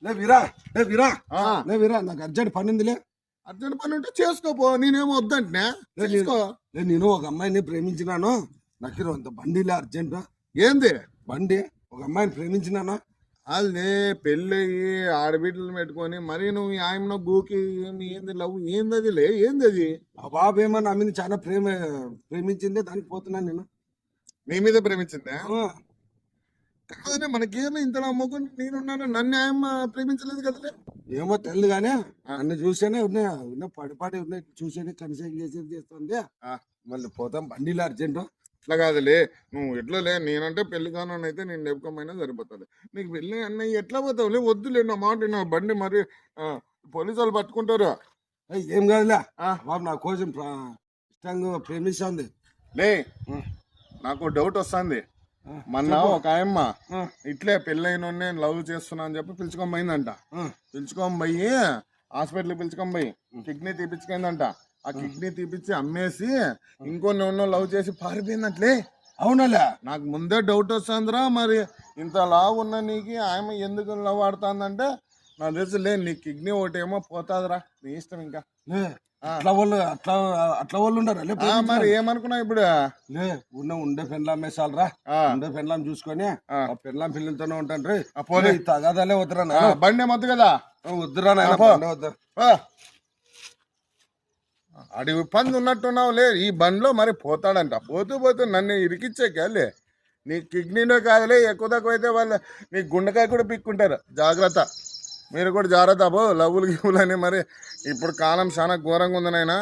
లే వీరా లే వీరా లే వీరా నాకు అర్జెంట్ పని ఉందిలే. అర్జెంట్ పని ఉంటే చేసుకోపో, నేనేమో వద్దంటున్నా. చేసుకో. నేను ఒక అమ్మాయిని ప్రేమించినాను, నాకు అంత బండిలే అర్జెంట్. ఏంది బండి? ఒక అమ్మాయిని ప్రేమించినాను. వాళ్ళని పెళ్ళయ్యి ఆడబిడ్డలు పెట్టుకొని మరి నువ్వు ఆయనలో గూకి ఏంది లవ్ ఏంది అది లే ఏంది అది? ఆ బాబు ఏమో నా మీద చాలా ప్రేమించిందే, దానికి పోతున్నాను నేను. నీ మీద ప్రేమించిందా? ఆ, కాదనే మనకేమో ఇంత నమ్మకం నేనున్నాను, నన్ను ఆయన ప్రేమించలేదు కదలే. ఏమో తెలియదు కానీ నన్ను చూసేనే ఉన్న పడిపాటి ఉన్నాయి, చూసేది కన్సైన్ చేసేది చేస్తుంది. మళ్ళీ పోతాం, బండిలో అర్జెంట్. అట్లా కాదులే, నువ్వు ఎట్లా లే, నేనంటే పెళ్లి కానని అయితే నేను లేపుకోమైనా సరిపోతుంది. నీకు పెళ్ళి అన్నయ్య ఎట్లా పోతావులే, వద్దులే నా మాట నా బండి మరి పోలీసు వాళ్ళు పట్టుకుంటారు. ఏం కాదులే, బాబు నా కోసం ఇష్టంగా ప్రేమిస్తుంది. లే నాకు డౌట్ వస్తుంది. మొన్న ఒక ఆయమ్మ ఇట్లే పెళ్ళైన లవ్ చేస్తున్నా అని చెప్పి పిలుచుకొని పోయిందంట. పిలుచుకొని పోయి హాస్పిటల్కి పిలుచుకొని పోయి కిడ్నీ తీపించుకుందంట. ఆ కిడ్నీ తీపిచ్చి అమ్మేసి ఇంకొన్ని లవ్ చేసి పారిపోయిందంట్లే. అవునలే, నాకు ముందే డౌట్ వస్తుందిరా, మరి ఇంత లావు ఉన్న నీకు ఆమె ఎందుకు లవ్ ఆడుతుందంటే నాకు తెలుసు లే, నీ కిడ్నీ ఒకటి ఏమో పోతాదిరా, నీ ఇష్టం. ఇంకా అట్లా వాళ్ళు ఉండరు. మరి ఏమనుకున్నావు ఇప్పుడు? లే ఉండే పెండ్లాం వేసాలరా, ఉండే పెండ్లాం చూసుకొని ఆ పెండ్లాం పిల్లలతోనే ఉంటాను రే. తగాదాలే వద్దురా, బండి మొద్దు కదా, వద్దురా వద్దు. అడిగి పంది ఉన్నట్టున్నావు లే, ఈ బండిలో మరి పోతాడంట. పోతూ నన్ను ఇరికిచ్చేకాలే, నీ కిడ్నీలో కాదులే, ఎక్కువ తక్కువ అయితే వాళ్ళు నీ గుండెకాయ కూడా పిక్కుంటారు. జాగ్రత్త, మీరు కూడా జాగ్రత్త. లవ్వులు గివ్వులు అని మరి ఇప్పుడు కాలం చాలా ఘోరంగా ఉంది నాయనా.